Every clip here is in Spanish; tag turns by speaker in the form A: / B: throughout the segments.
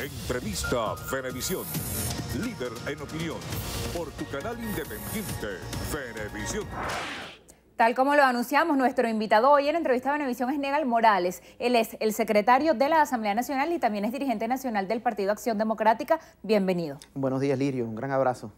A: Entrevista Venevisión. Líder en opinión. Por tu canal independiente, Venevisión.
B: Tal como lo anunciamos, nuestro invitado hoy en Entrevista Venevisión es Negal Morales. Él es el secretario de la Asamblea Nacional y también es dirigente nacional del Partido Acción Democrática. Bienvenido.
C: Buenos días, Lirio. Un gran abrazo.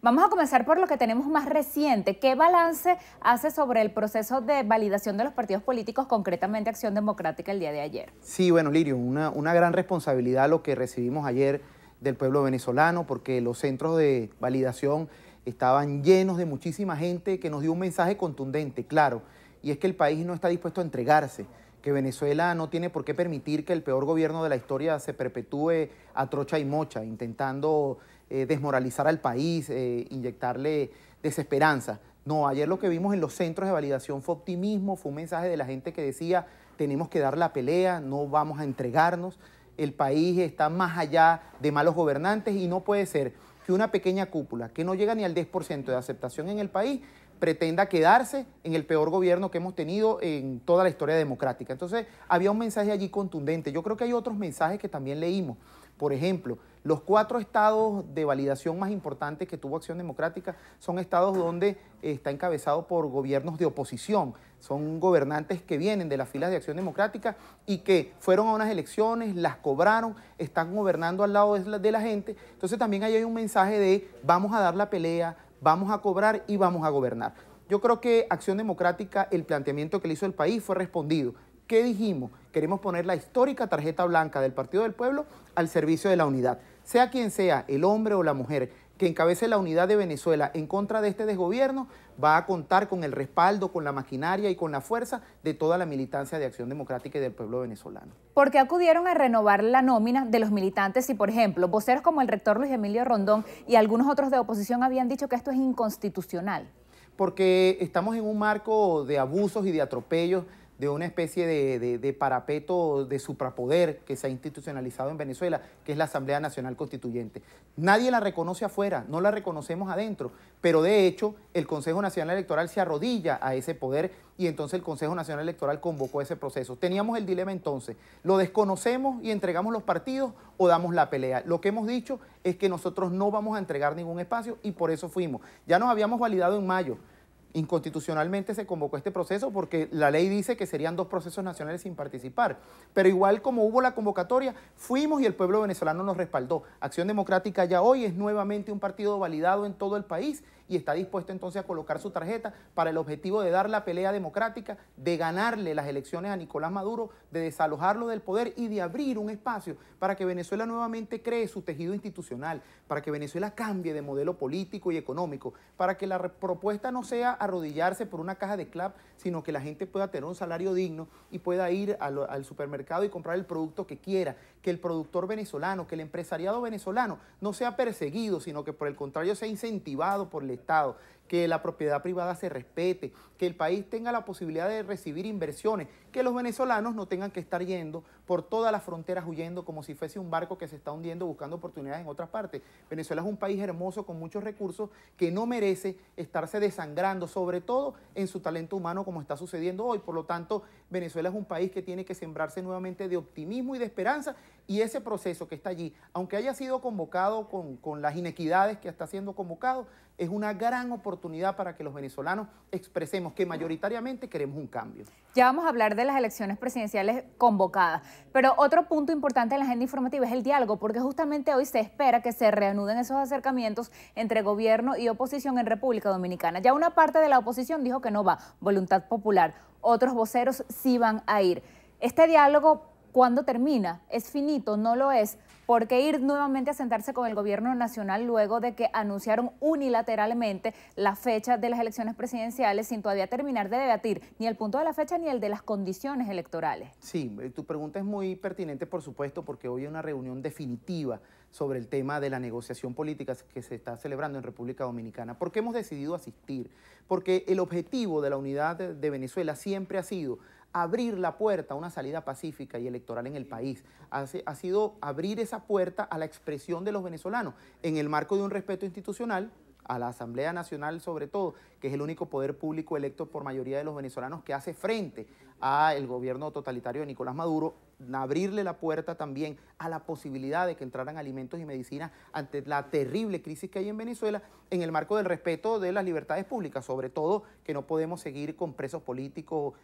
B: Vamos a comenzar por lo que tenemos más reciente. ¿Qué balance hace sobre el proceso de validación de los partidos políticos, concretamente Acción Democrática, el día de ayer?
C: Sí, bueno, Lirio, una gran responsabilidad lo que recibimos ayer del pueblo venezolano, porque los centros de validación estaban llenos de muchísima gente que nos dio un mensaje contundente, claro, y es que el país no está dispuesto a entregarse, que Venezuela no tiene por qué permitir que el peor gobierno de la historia se perpetúe a trocha y mocha, intentando desmoralizar al país, inyectarle desesperanza. No, ayer lo que vimos en los centros de validación fue optimismo, fue un mensaje de la gente que decía, tenemos que dar la pelea, no vamos a entregarnos, el país está más allá de malos gobernantes y no puede ser que una pequeña cúpula que no llega ni al 10% de aceptación en el país pretenda quedarse en el peor gobierno que hemos tenido en toda la historia democrática. Entonces, había un mensaje allí contundente. Yo creo que hay otros mensajes que también leímos. Por ejemplo, los 4 estados de validación más importantes que tuvo Acción Democrática son estados donde está encabezado por gobiernos de oposición. Son gobernantes que vienen de las filas de Acción Democrática y que fueron a unas elecciones, las cobraron, están gobernando al lado de la gente. Entonces también ahí hay un mensaje de vamos a dar la pelea, vamos a cobrar y vamos a gobernar. Yo creo que Acción Democrática, el planteamiento que le hizo el país fue respondido. ¿Qué dijimos? Queremos poner la histórica tarjeta blanca del Partido del Pueblo al servicio de la unidad. Sea quien sea, el hombre o la mujer, que encabece la unidad de Venezuela en contra de este desgobierno, va a contar con el respaldo, con la maquinaria y con la fuerza de toda la militancia de Acción Democrática y del pueblo venezolano.
B: ¿Por qué acudieron a renovar la nómina de los militantes y, por ejemplo, voceros como el rector Luis Emilio Rondón y algunos otros de oposición habían dicho que esto es inconstitucional?
C: Porque estamos en un marco de abusos y de atropellos, de una especie de parapeto de suprapoder que se ha institucionalizado en Venezuela, que es la Asamblea Nacional Constituyente. Nadie la reconoce afuera, no la reconocemos adentro, pero de hecho el Consejo Nacional Electoral se arrodilla a ese poder y entonces el Consejo Nacional Electoral convocó ese proceso. Teníamos el dilema entonces, ¿lo desconocemos y entregamos los partidos o damos la pelea? Lo que hemos dicho es que nosotros no vamos a entregar ningún espacio y por eso fuimos. Ya nos habíamos validado en mayo. Inconstitucionalmente se convocó este proceso porque la ley dice que serían 2 procesos nacionales sin participar. Pero igual como hubo la convocatoria, fuimos y el pueblo venezolano nos respaldó. Acción Democrática ya hoy es nuevamente un partido validado en todo el país y está dispuesto entonces a colocar su tarjeta para el objetivo de dar la pelea democrática, de ganarle las elecciones a Nicolás Maduro, de desalojarlo del poder y de abrir un espacio para que Venezuela nuevamente cree su tejido institucional, para que Venezuela cambie de modelo político y económico, para que la propuesta no sea arrodillarse por una caja de clap, sino que la gente pueda tener un salario digno y pueda ir al supermercado y comprar el producto que quiera, que el productor venezolano, que el empresariado venezolano no sea perseguido, sino que por el contrario sea incentivado por el Estado, que la propiedad privada se respete, que el país tenga la posibilidad de recibir inversiones, que los venezolanos no tengan que estar yendo por todas las fronteras huyendo como si fuese un barco que se está hundiendo buscando oportunidades en otras partes. Venezuela es un país hermoso con muchos recursos que no merece estarse desangrando, sobre todo en su talento humano como está sucediendo hoy. Por lo tanto, Venezuela es un país que tiene que sembrarse nuevamente de optimismo y de esperanza y ese proceso que está allí, aunque haya sido convocado con las inequidades que está siendo convocado, es una gran oportunidad para que los venezolanos expresemos que mayoritariamente queremos un cambio.
B: Ya vamos a hablar de las elecciones presidenciales convocadas, pero otro punto importante en la agenda informativa es el diálogo, porque justamente hoy se espera que se reanuden esos acercamientos entre gobierno y oposición en República Dominicana. Ya una parte de la oposición dijo que no va, voluntad popular, otros voceros sí van a ir. Este diálogo, ¿cuándo termina? ¿Es finito? ¿No lo es? ¿Por qué ir nuevamente a sentarse con el gobierno nacional luego de que anunciaron unilateralmente la fecha de las elecciones presidenciales sin todavía terminar de debatir ni el punto de la fecha ni el de las condiciones electorales?
C: Sí, tu pregunta es muy pertinente, por supuesto, porque hoy hay una reunión definitiva sobre el tema de la negociación política que se está celebrando en República Dominicana. ¿Por qué hemos decidido asistir? Porque el objetivo de la unidad de Venezuela siempre ha sido abrir la puerta a una salida pacífica y electoral en el país. Ha sido abrir esa puerta a la expresión de los venezolanos en el marco de un respeto institucional a la Asamblea Nacional sobre todo, que es el único poder público electo por mayoría de los venezolanos que hace frente al gobierno totalitario de Nicolás Maduro, abrirle la puerta también a la posibilidad de que entraran alimentos y medicinas ante la terrible crisis que hay en Venezuela, en el marco del respeto de las libertades públicas, sobre todo que no podemos seguir con presos políticos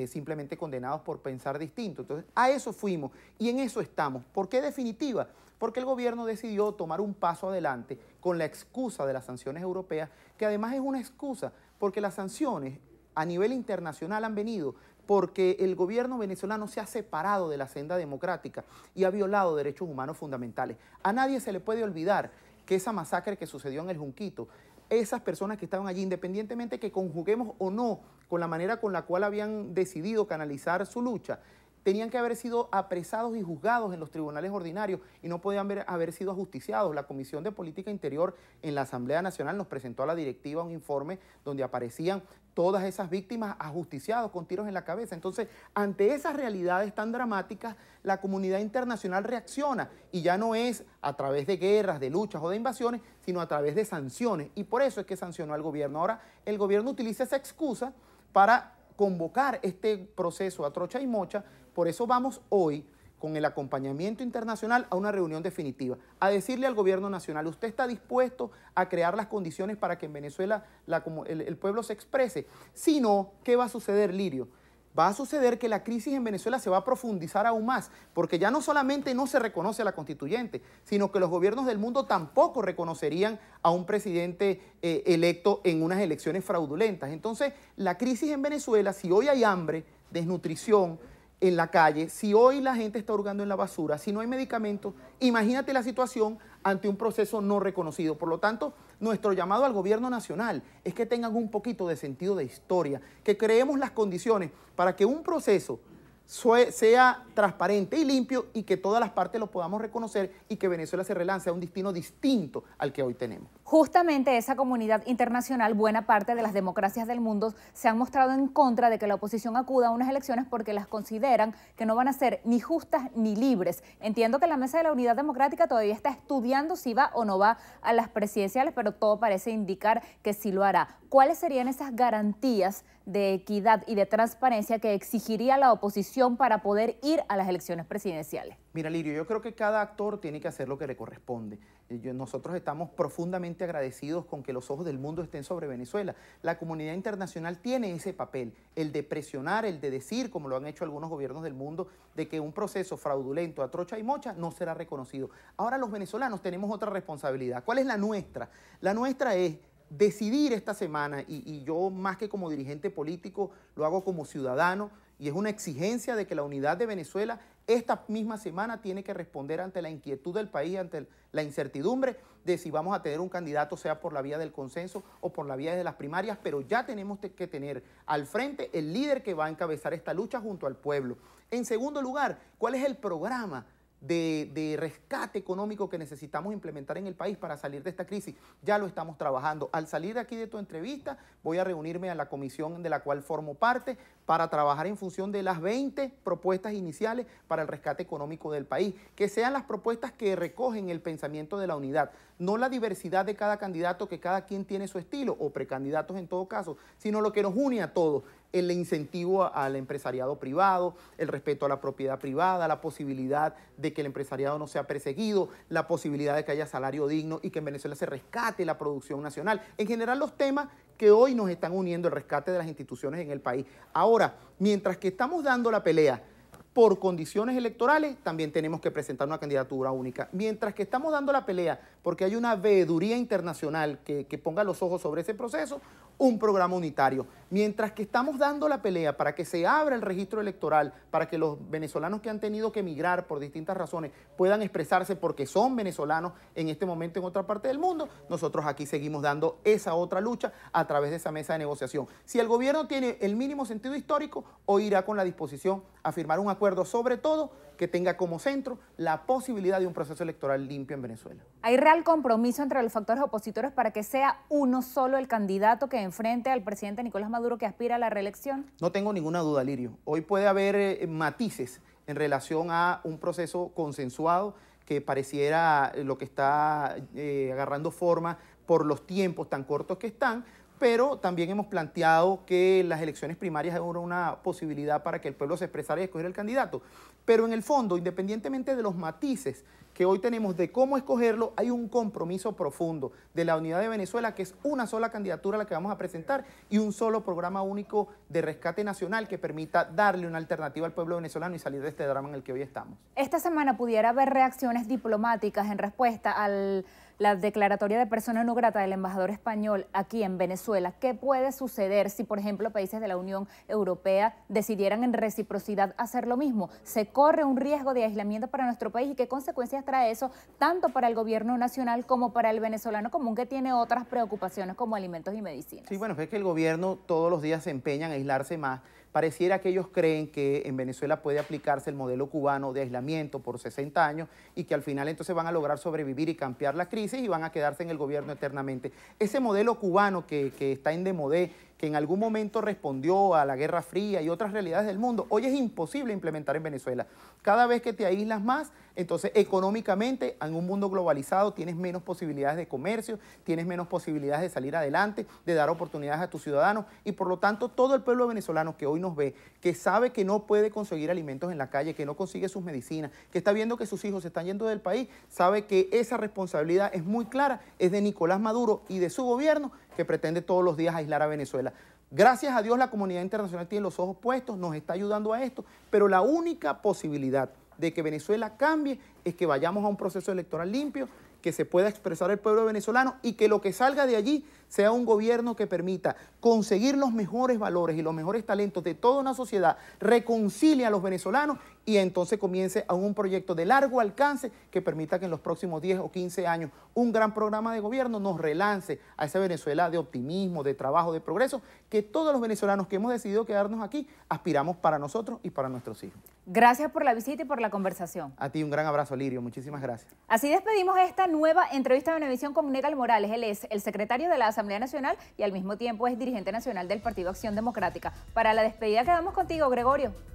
C: simplemente condenados por pensar distinto. Entonces, a eso fuimos y en eso estamos. ¿Por qué definitiva? Porque el gobierno decidió tomar un paso adelante con la excusa de las sanciones europeas, que además es una excusa, porque las sanciones a nivel internacional han venido porque el gobierno venezolano se ha separado de la senda democrática y ha violado derechos humanos fundamentales. A nadie se le puede olvidar que esa masacre que sucedió en el Junquito, esas personas que estaban allí, independientemente que conjuguemos o no con la manera con la cual habían decidido canalizar su lucha, tenían que haber sido apresados y juzgados en los tribunales ordinarios y no podían haber sido ajusticiados. La Comisión de Política Interior en la Asamblea Nacional nos presentó a la directiva un informe donde aparecían todas esas víctimas ajusticiados con tiros en la cabeza. Entonces, ante esas realidades tan dramáticas, la comunidad internacional reacciona y ya no es a través de guerras, de luchas o de invasiones, sino a través de sanciones. Y por eso es que sancionó al gobierno. Ahora, el gobierno utiliza esa excusa para convocar este proceso a trocha y mocha. Por eso vamos hoy, con el acompañamiento internacional, a una reunión definitiva, a decirle al gobierno nacional, ¿usted está dispuesto a crear las condiciones para que en Venezuela el pueblo se exprese? Si no, ¿qué va a suceder, Lirio? Va a suceder que la crisis en Venezuela se va a profundizar aún más, porque ya no solamente no se reconoce a la constituyente, sino que los gobiernos del mundo tampoco reconocerían a un presidente electo en unas elecciones fraudulentas. Entonces, la crisis en Venezuela, si hoy hay hambre, desnutrición en la calle, si hoy la gente está hurgando en la basura, si no hay medicamentos, imagínate la situación ante un proceso no reconocido. Por lo tanto, nuestro llamado al gobierno nacional es que tengan un poquito de sentido de historia, que creemos las condiciones para que un proceso sea transparente y limpio y que todas las partes lo podamos reconocer y que Venezuela se relance a un destino distinto al que hoy tenemos.
B: Justamente esa comunidad internacional, buena parte de las democracias del mundo, se han mostrado en contra de que la oposición acuda a unas elecciones porque las consideran que no van a ser ni justas ni libres. Entiendo que la Mesa de la Unidad Democrática todavía está estudiando si va o no va a las presidenciales, pero todo parece indicar que sí lo hará. ¿Cuáles serían esas garantías de equidad y de transparencia que exigiría la oposición para poder ir a las elecciones presidenciales?
C: Mira, Lirio, yo creo que cada actor tiene que hacer lo que le corresponde. Nosotros estamos profundamente agradecidos con que los ojos del mundo estén sobre Venezuela. La comunidad internacional tiene ese papel, el de presionar, el de decir, como lo han hecho algunos gobiernos del mundo, de que un proceso fraudulento a trocha y mocha no será reconocido. Ahora los venezolanos tenemos otra responsabilidad. ¿Cuál es la nuestra? La nuestra es decidir esta semana, y yo más que como dirigente político lo hago como ciudadano, y es una exigencia de que la unidad de Venezuela esta misma semana tiene que responder ante la inquietud del país, ante la incertidumbre de si vamos a tener un candidato, sea por la vía del consenso o por la vía de las primarias, pero ya tenemos que tener al frente el líder que va a encabezar esta lucha junto al pueblo. En segundo lugar, ¿cuál es el programa de rescate económico que necesitamos implementar en el país para salir de esta crisis? Ya lo estamos trabajando. Al salir de aquí de tu entrevista, voy a reunirme a la comisión de la cual formo parte para trabajar en función de las 20 propuestas iniciales para el rescate económico del país, que sean las propuestas que recogen el pensamiento de la unidad, no la diversidad de cada candidato, que cada quien tiene su estilo, o precandidatos en todo caso, sino lo que nos une a todos, el incentivo al empresariado privado, el respeto a la propiedad privada, la posibilidad de que el empresariado no sea perseguido, la posibilidad de que haya salario digno y que en Venezuela se rescate la producción nacional. En general, los temas que hoy nos están uniendo, el rescate de las instituciones en el país. Ahora, mientras que estamos dando la pelea por condiciones electorales, también tenemos que presentar una candidatura única. Mientras que estamos dando la pelea porque hay una veeduría internacional que ponga los ojos sobre ese proceso, un programa unitario. Mientras que estamos dando la pelea para que se abra el registro electoral, para que los venezolanos que han tenido que emigrar por distintas razones puedan expresarse porque son venezolanos en este momento en otra parte del mundo, nosotros aquí seguimos dando esa otra lucha a través de esa mesa de negociación. Si el gobierno tiene el mínimo sentido histórico, hoy irá con la disposición a firmar un acuerdo, sobre todo que tenga como centro la posibilidad de un proceso electoral limpio en Venezuela.
B: ¿Hay real compromiso entre los factores opositores para que sea uno solo el candidato que enfrente al presidente Nicolás Maduro que aspira a la reelección?
C: No tengo ninguna duda, Lirio. Hoy puede haber matices en relación a un proceso consensuado que pareciera lo que está agarrando forma por los tiempos tan cortos que están, pero también hemos planteado que las elecciones primarias eran una posibilidad para que el pueblo se expresara y escogiera el candidato. Pero en el fondo, independientemente de los matices que hoy tenemos de cómo escogerlo, hay un compromiso profundo de la unidad de Venezuela, que es una sola candidatura la que vamos a presentar y un solo programa único de rescate nacional que permita darle una alternativa al pueblo venezolano y salir de este drama en el que hoy estamos.
B: Esta semana pudiera haber reacciones diplomáticas en respuesta a la declaratoria de persona no grata del embajador español aquí en Venezuela. ¿Qué puede suceder si, por ejemplo, países de la Unión Europea decidieran en reciprocidad hacer lo mismo? ¿Se corre un riesgo de aislamiento para nuestro país y qué consecuencias trae eso tanto para el gobierno nacional como para el venezolano común que tiene otras preocupaciones como alimentos y medicinas?
C: Sí, bueno, es que el gobierno todos los días se empeña en aislarse más. Pareciera que ellos creen que en Venezuela puede aplicarse el modelo cubano de aislamiento por 60 años y que al final entonces van a lograr sobrevivir y campear la crisis y van a quedarse en el gobierno eternamente. Ese modelo cubano que está en demodé, que en algún momento respondió a la Guerra Fría y otras realidades del mundo, hoy es imposible implementar en Venezuela. Cada vez que te aíslas más, entonces económicamente, en un mundo globalizado, tienes menos posibilidades de comercio, tienes menos posibilidades de salir adelante, de dar oportunidades a tus ciudadanos y por lo tanto todo el pueblo venezolano que hoy nos ve, que sabe que no puede conseguir alimentos en la calle, que no consigue sus medicinas, que está viendo que sus hijos se están yendo del país, sabe que esa responsabilidad es muy clara, es de Nicolás Maduro y de su gobierno que pretende todos los días aislar a Venezuela. Gracias a Dios la comunidad internacional tiene los ojos puestos, nos está ayudando a esto, pero la única posibilidad de que Venezuela cambie es que vayamos a un proceso electoral limpio, que se pueda expresar el pueblo venezolano y que lo que salga de allí sea un gobierno que permita conseguir los mejores valores y los mejores talentos de toda una sociedad, reconcilie a los venezolanos y entonces comience a un proyecto de largo alcance que permita que en los próximos 10 o 15 años un gran programa de gobierno nos relance a esa Venezuela de optimismo, de trabajo, de progreso, que todos los venezolanos que hemos decidido quedarnos aquí aspiramos para nosotros y para nuestros hijos.
B: Gracias por la visita y por la conversación.
C: A ti un gran abrazo, Lirio. Muchísimas gracias.
B: Así despedimos esta nueva entrevista de Venevisión con Negal Morales. Él es el secretario de la Asamblea Nacional y al mismo tiempo es dirigente nacional del Partido Acción Democrática. Para la despedida quedamos contigo, Gregorio.